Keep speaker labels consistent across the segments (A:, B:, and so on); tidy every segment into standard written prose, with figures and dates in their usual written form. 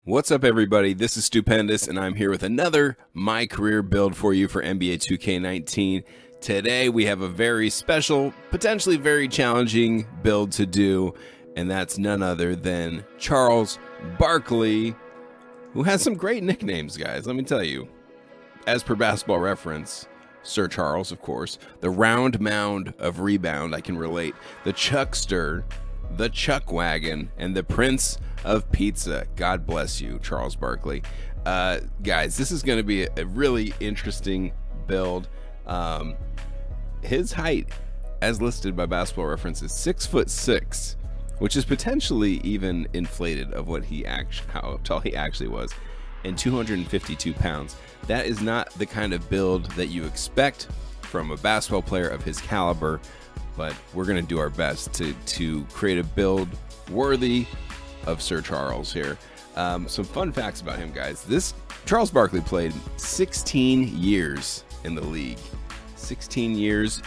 A: What's up, everybody? This is Stupendous, and I'm here with another My Career build for you for NBA 2K19. Today, we have a very special, potentially very challenging build to do, and that's none other than Charles Barkley, who has some great nicknames, guys, let me tell you. As per Basketball Reference, Sir Charles, of course, the round mound of rebound, I can relate, the Chuckster, the Chuck Wagon, and the Prince of Pizza. God bless you, Charles Barkley. Guys, this is going to be a really interesting build. His height, as listed by Basketball Reference, is 6'6", which is potentially even inflated of what how tall he actually was, and 252 pounds. That is not the kind of build that you expect from a basketball player of his caliber, but we're going to do our best to create a build worthy of Sir Charles here. Some fun facts about him, guys. This Charles Barkley played 16 years in the league. 16 years,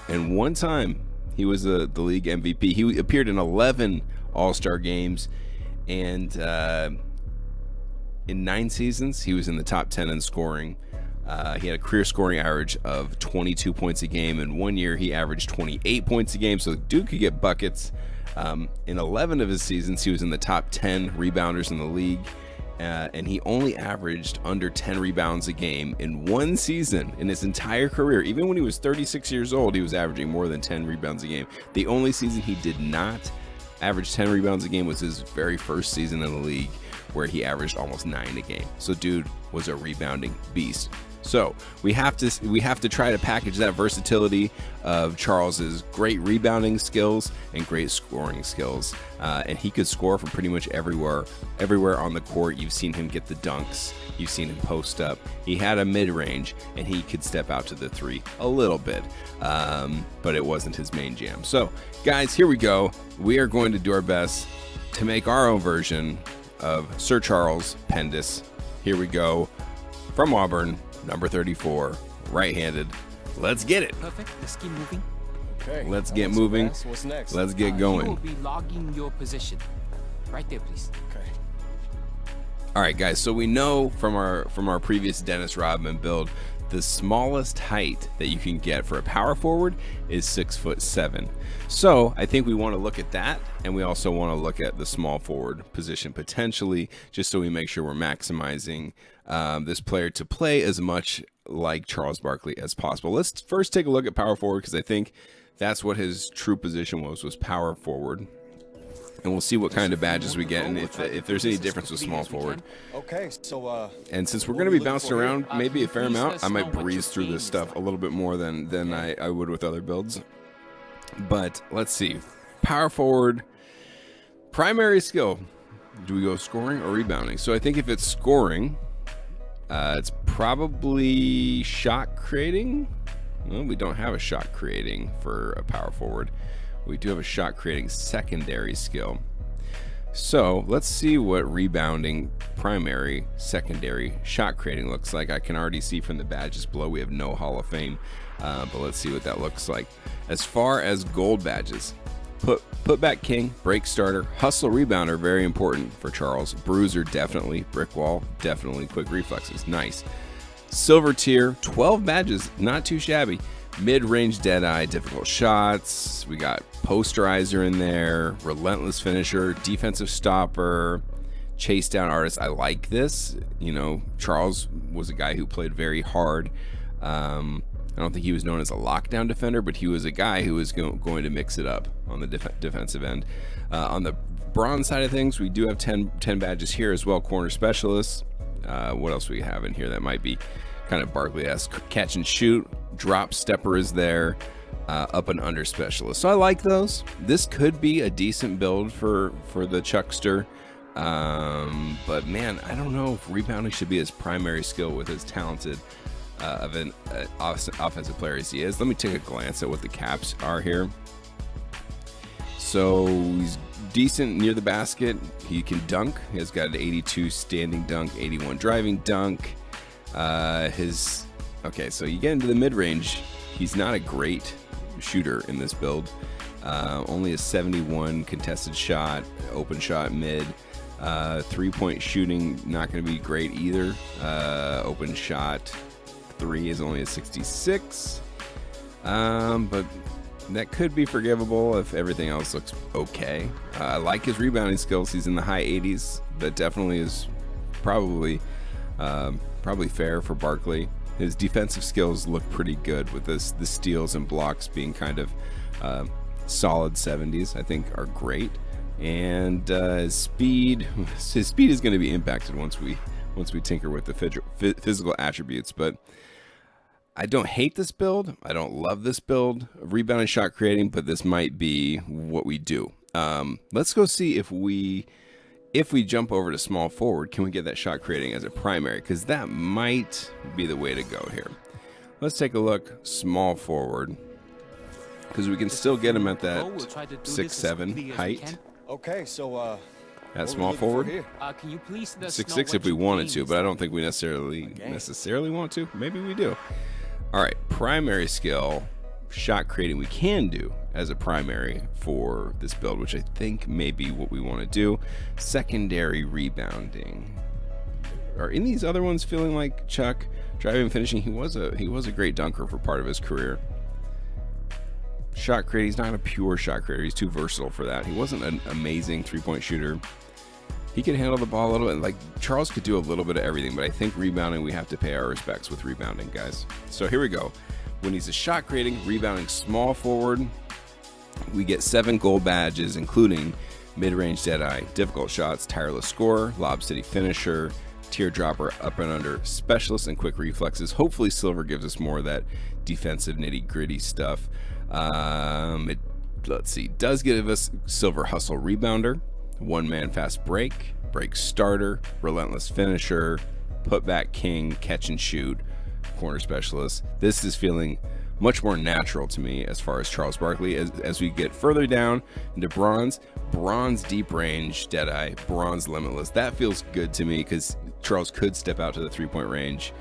A: and one time he was the league MVP. He appeared in 11 All-Star games, and in 9 seasons, he was in the top 10 in scoring. He had a career scoring average of 22 points a game. In 1 year, he averaged 28 points a game, so the dude could get buckets. In 11 of his seasons, he was in the top 10 rebounders in the league, and he only averaged under 10 rebounds a game in 1 season in his entire career. Even when he was 36 years old, he was averaging more than 10 rebounds a game. The only season he did not average 10 rebounds a game was his very first season in the league, where he averaged almost 9 a game. So dude was a rebounding beast. So we have to try to package that versatility of Charles's great rebounding skills and great scoring skills, and he could score from pretty much everywhere on the court. You've seen him get the dunks, you've seen him post up, he had a mid-range, and he could step out to the 3 a little bit, but it wasn't his main jam. So guys, here we go. We are going to do our best to make our own version of Sir Charles Pendis. Here we go. From Auburn, number 34, right-handed. Let's get it.
B: Perfect. Let's keep moving.
C: Okay.
A: Let's get moving.
C: What's next?
A: Let's get
B: You
A: going.
B: will be logging your position. Right there, please.
C: Okay.
A: All right, guys. So we know from our previous Dennis Rodman build, the smallest height that you can get for a power forward is 6'7". So I think we want to look at that, and we also want to look at the small forward position potentially, just so we make sure we're maximizing this player to play as much like Charles Barkley as possible. Let's first take a look at power forward, because I think that's what his true position was power forward. And we'll see what kind of badges we get, and if there's any difference with small forward.
C: Okay, so
A: and since we're going to be bouncing around maybe a fair amount, I might breeze through this stuff a little bit more than I would with other builds. But let's see. Power forward, primary skill. Do we go scoring or rebounding? So I think if it's scoring, it's probably shot creating. Well, we don't have a shot creating for a power forward. We do have a shot creating secondary skill. So let's see what rebounding, primary, secondary, shot creating looks like. I can already see from the badges below we have no Hall of Fame, but let's see what that looks like. As far as gold badges, putback king, break starter, hustle rebounder, very important for Charles. Bruiser, definitely. Brick wall, definitely. Quick reflexes, nice. Silver tier, 12 badges, not too shabby. Mid-range dead-eye, difficult shots. We got posterizer in there, relentless finisher, defensive stopper, chase down artist. I like this. You know, Charles was a guy who played very hard. I don't think he was known as a lockdown defender, but he was a guy who was going to mix it up on the defensive end. On the bronze side of things, we do have 10 badges here as well. Corner specialists. What else we have in here that might be kind of Barkley-esque? Catch and shoot, drop stepper is there, up and under specialist. So I like those. This could be a decent build for the Chuckster, but man, I don't know if rebounding should be his primary skill with as talented of an offensive player as he is. Let me take a glance at what the caps are here. So he's decent near the basket. He can dunk. He's got an 82 standing dunk, 81 driving dunk. Okay, so you get into the mid-range. He's not a great shooter in this build. Only a 71 contested shot, open shot mid. 3-point shooting, not going to be great either. Open shot 3 is only a 66. But that could be forgivable if everything else looks okay. I like his rebounding skills. He's in the high 80s. That definitely is probably fair for Barkley. His defensive skills look pretty good with the steals and blocks being kind of solid 70s. I think are great. And his speed is going to be impacted once we tinker with the physical attributes. But I don't hate this build. I don't love this build. Rebounding, shot creating, but this might be what we do. Let's go see if we jump over to small forward, can we get that shot creating as a primary? Because that might be the way to go here. Let's take a look. Small forward, because we can still get him at that 6'7" height.
C: Okay, so
A: At small forward,
B: can you please
A: 6'6" if we wanted to, but I don't think we necessarily want to. Maybe we do. All right, primary skill, shot creating we can do as a primary for this build, which I think may be what we want to do. Secondary rebounding. Are in these other ones feeling like Chuck? Driving and finishing, he was a great dunker for part of his career. Shot creating, he's not a pure shot creator. He's too versatile for that. He wasn't an amazing 3-point shooter. He could handle the ball a little bit. Like Charles could do a little bit of everything, but I think rebounding, we have to pay our respects with rebounding, guys. So here we go. When he's a shot creating, rebounding small forward, we get 7 gold badges, including mid-range deadeye, difficult shots, tireless scorer, lob city finisher, teardropper, up and under specialist, and quick reflexes. Hopefully silver gives us more of that defensive nitty-gritty stuff. Let's see, does give us silver hustle rebounder, one-man fast break starter, relentless finisher, putback king, catch and shoot, corner specialist. This is feeling much more natural to me as far as Charles Barkley. As we get further down into bronze deep range, deadeye, bronze limitless. That feels good to me because Charles could step out to the 3-point range.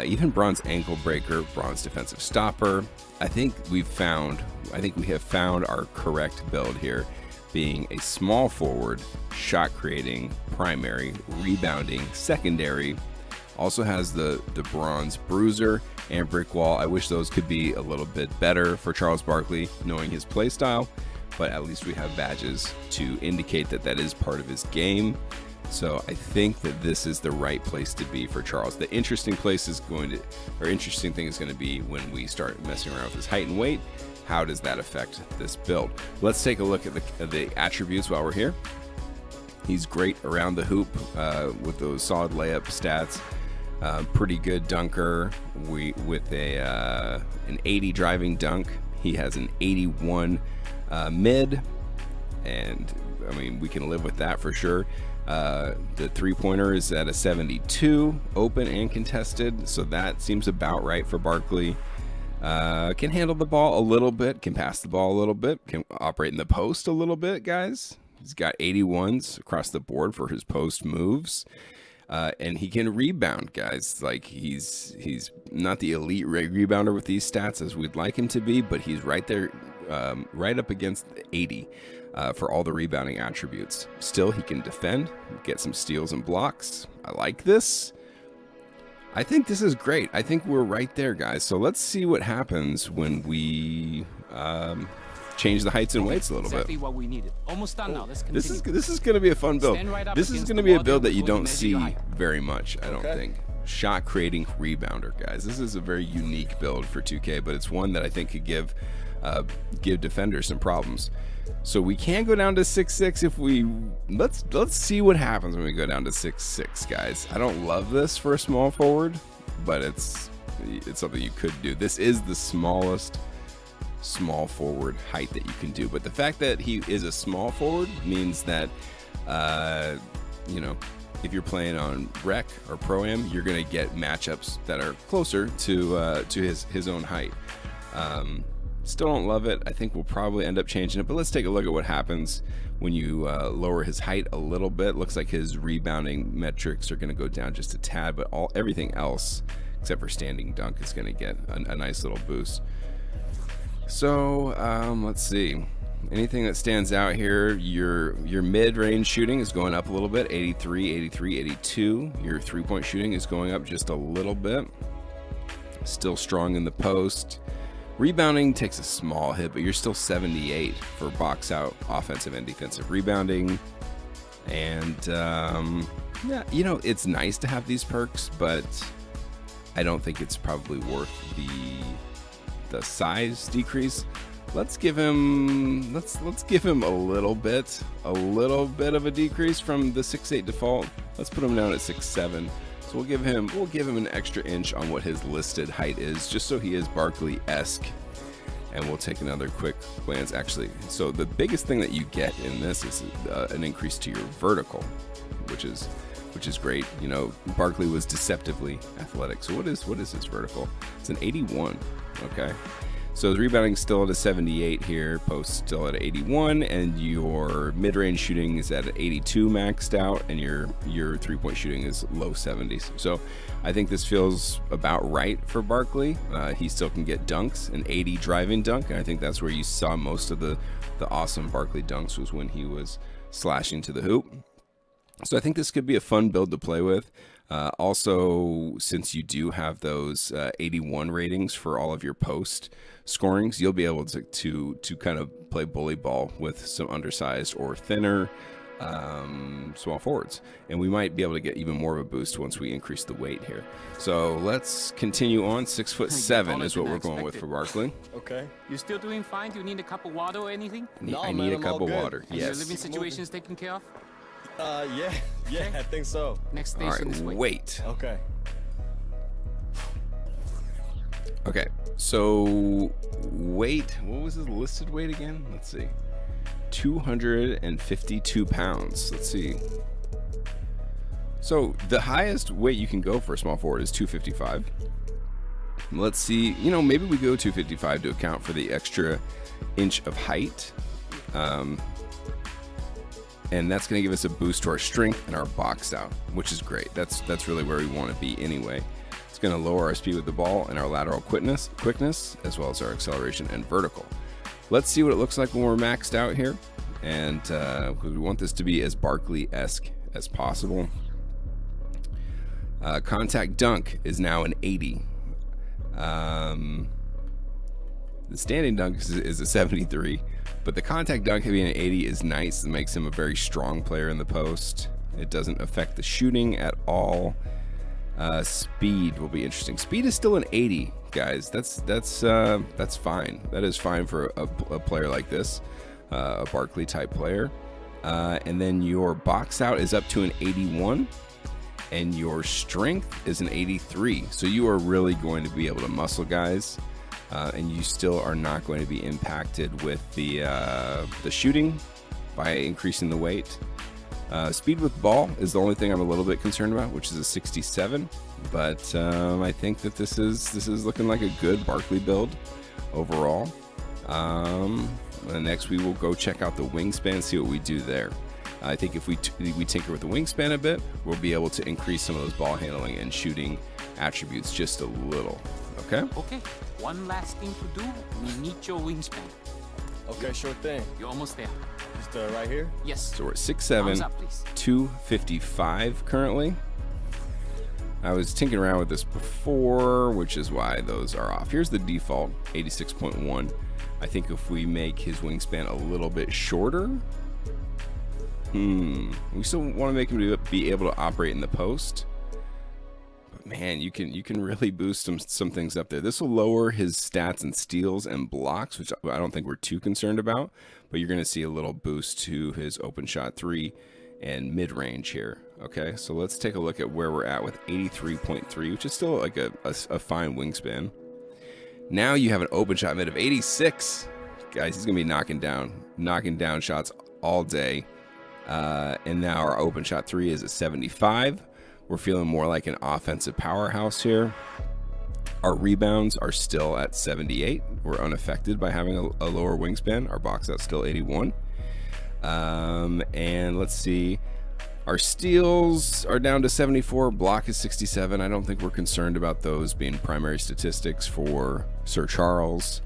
A: Even bronze ankle breaker, bronze defensive stopper. I think we have found our correct build here, being a small forward, shot creating, primary, rebounding, secondary. Also has the bronze bruiser and brick wall. I wish those could be a little bit better for Charles Barkley, knowing his play style, but at least we have badges to indicate that is part of his game. So I think that this is the right place to be for Charles. The interesting thing is going to be when we start messing around with his height and weight. How does that affect this build? Let's take a look at the attributes while we're here. He's great around the hoop with those solid layup stats. Pretty good dunker with an 80 driving dunk. He has an 81 mid, and I mean, we can live with that for sure. The 3-pointer is at a 72, open and contested, so that seems about right for Barkley. Can handle the ball a little bit, can pass the ball a little bit, can operate in the post a little bit, guys. He's got 81s across the board for his post moves. And he can rebound, guys. Like he's not the elite rebounder with these stats as we'd like him to be, but he's right there, right up against 80 for all the rebounding attributes. Still, he can defend, get some steals and blocks. I like this. I think this is great. I think we're right there, guys. So let's see what happens when we change the heights and weights a little bit.
B: What we needed. Almost done now. Let's continue.
A: This is going to be a fun build. This is going to be a build that you don't see very much, I don't think. Shot creating rebounder, guys. This is a very unique build for 2K, but it's one that I think could give defenders some problems. So we can go down to 6'6" if we let's see what happens when we go down to 6'6", guys. I don't love this for a small forward, but it's something you could do. This is the smallest small forward height that you can do, but the fact that he is a small forward means that if you're playing on rec or pro-am, you're going to get matchups that are closer to his own height. Still don't love it. I think we'll probably end up changing it, but let's take a look at what happens when you lower his height a little bit. Looks like his rebounding metrics are going to go down just a tad, but everything else except for standing dunk is going to get a nice little boost. So let's see. Anything that stands out here, your mid-range shooting is going up a little bit, 83, 83, 82. Your three-point shooting is going up just a little bit. Still strong in the post. Rebounding takes a small hit, but you're still 78 for box out offensive and defensive rebounding. And yeah, you know, it's nice to have these perks, but I don't think it's probably worth the size decrease. Let's give him let's give him a little bit of a decrease from the 6'8" default. Let's put him down at 6'7". So we'll give him an extra inch on what his listed height is, just so he is Barkley-esque. And we'll take another quick glance. Actually, so the biggest thing that you get in this is an increase to your vertical, which is great. You know, Barkley was deceptively athletic. So what is his vertical? It's an 81. Okay. So his rebounding still at a 78 here, post still at 81, and your mid-range shooting is at 82 maxed out, and your three-point shooting is low 70s. So I think this feels about right for Barkley. He still can get dunks, an 80 driving dunk, and I think that's where you saw most of the awesome Barkley dunks, was when he was slashing to the hoop. So I think this could be a fun build to play with. Also, since you do have those 81 ratings for all of your post scorings, you'll be able to kind of play bully ball with some undersized or thinner small forwards. And we might be able to get even more of a boost once we increase the weight here. So let's continue on. 6'7" is what we're going with for Barkley.
C: Okay.
B: You still doing fine? Do you need a cup of water or anything?
A: I need a cup of water.
B: Your
A: Yes.
B: living situation is taken care of?
C: Yeah, I think so.
B: Next
A: All
B: station
A: right,
B: is
A: weight.
C: Okay.
A: Okay, so weight, what was his listed weight again? Let's see. 252 pounds. Let's see. So the highest weight you can go for a small forward is 255. Let's see, you know, maybe we go 255 to account for the extra inch of height. And that's going to give us a boost to our strength and our box out, which is great. That's really where we want to be anyway. It's going to lower our speed with the ball and our lateral quickness, as well as our acceleration and vertical. Let's see what it looks like when we're maxed out here. And we want this to be as Barkley-esque as possible. Contact dunk is now an 80. The standing dunk is a 73. But the contact dunk being an 80 is nice. It makes him a very strong player in the post. It doesn't affect the shooting at all. Speed will be interesting. Speed is still an 80, guys. That's fine. That is fine for a player like this, a Barkley type player. And then your box out is up to an 81, and your strength is an 83. So you are really going to be able to muscle guys. And you still are not going to be impacted with the shooting by increasing the weight. Speed with ball is the only thing I'm a little bit concerned about, which is a 67. But I think that this is looking like a good Barkley build overall. And next we will go check out the wingspan, see what we do there. I think if we tinker with the wingspan a bit, we'll be able to increase some of those ball handling and shooting attributes just a little. Okay?
B: Okay. One last thing to do. We need your wingspan.
C: Okay, sure thing.
B: You're almost there.
C: Just right here?
B: Yes.
A: So we're at
B: Thumbs
A: 6'7",
B: up, please.
A: 255 currently. I was tinkering around with this before, which is why those are off. Here's the default, 86.1. I think if we make his wingspan a little bit shorter, we still want to make him be able to operate in the post. But man, you can really boost some things up there. This will lower his stats and steals and blocks, which I don't think we're too concerned about. But you're going to see a little boost to his open shot 3 and mid-range here. Okay, so let's take a look at where we're at with 83.3, which is still like a fine wingspan. Now you have an open shot mid of 86. Guys, he's going to be knocking down shots all day. And now our open shot 3 is at 75. We're feeling more like an offensive powerhouse here. Our rebounds are still at 78. We're unaffected by having a lower wingspan. Our box out's still 81. And let's see. Our steals are down to 74. Block is 67. I don't think we're concerned about those being primary statistics for Sir Charles.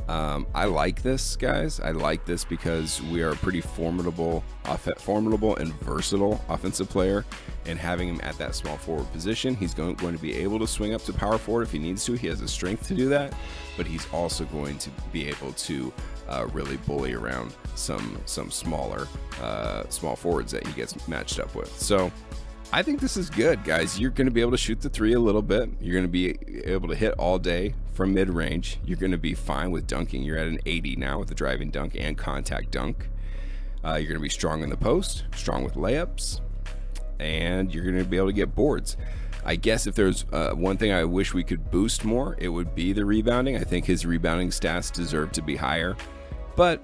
A: I like this, guys. I like this because we are a pretty formidable and versatile offensive player, and having him at that small forward position, he's going to be able to swing up to power forward if he needs to. He has the strength to do that, but he's also going to be able to really bully around some smaller small forwards that he gets matched up with. So I think this is good, guys. You're going to be able to shoot the three a little bit. You're going to be able to hit all day from mid-range. You're going to be fine with dunking. You're at an 80 now with the driving dunk and contact dunk. You're going to be strong in the post, strong with layups, and you're going to be able to get boards. I guess if there's one thing I wish we could boost more, it would be the rebounding. I think his rebounding stats deserve to be higher, but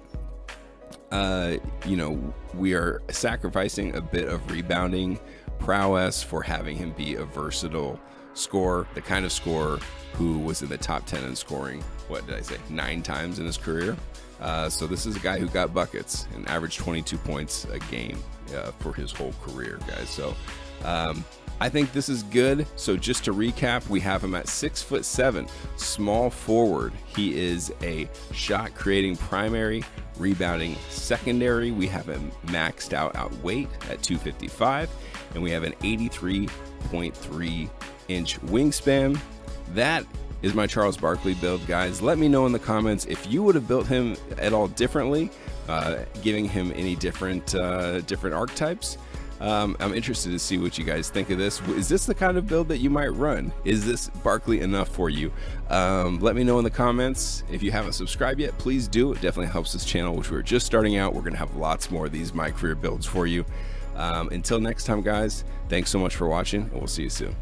A: you know, we are sacrificing a bit of rebounding prowess for having him be a versatile scorer, the kind of scorer who was in the top 10 in scoring, what did I say, 9 times in his career. So this is a guy who got buckets and averaged 22 points a game for his whole career, guys. So I think this is good. So just to recap, we have him at 6'7", small forward. He is a shot creating primary, rebounding secondary. We have him maxed out at weight at 255, and we have an 83.3 inch wingspan. That is my Charles Barkley build, guys. Let me know in the comments if you would have built him at all differently, giving him any different archetypes. I'm interested to see what you guys think of this. Is this the kind of build that you might run? Is this Barkley enough for you? Let me know in the comments. If you haven't subscribed yet, please do. It definitely helps this channel, which we're just starting out. We're going to have lots more of these My Career builds for you. Until next time, guys, thanks so much for watching, and we'll see you soon.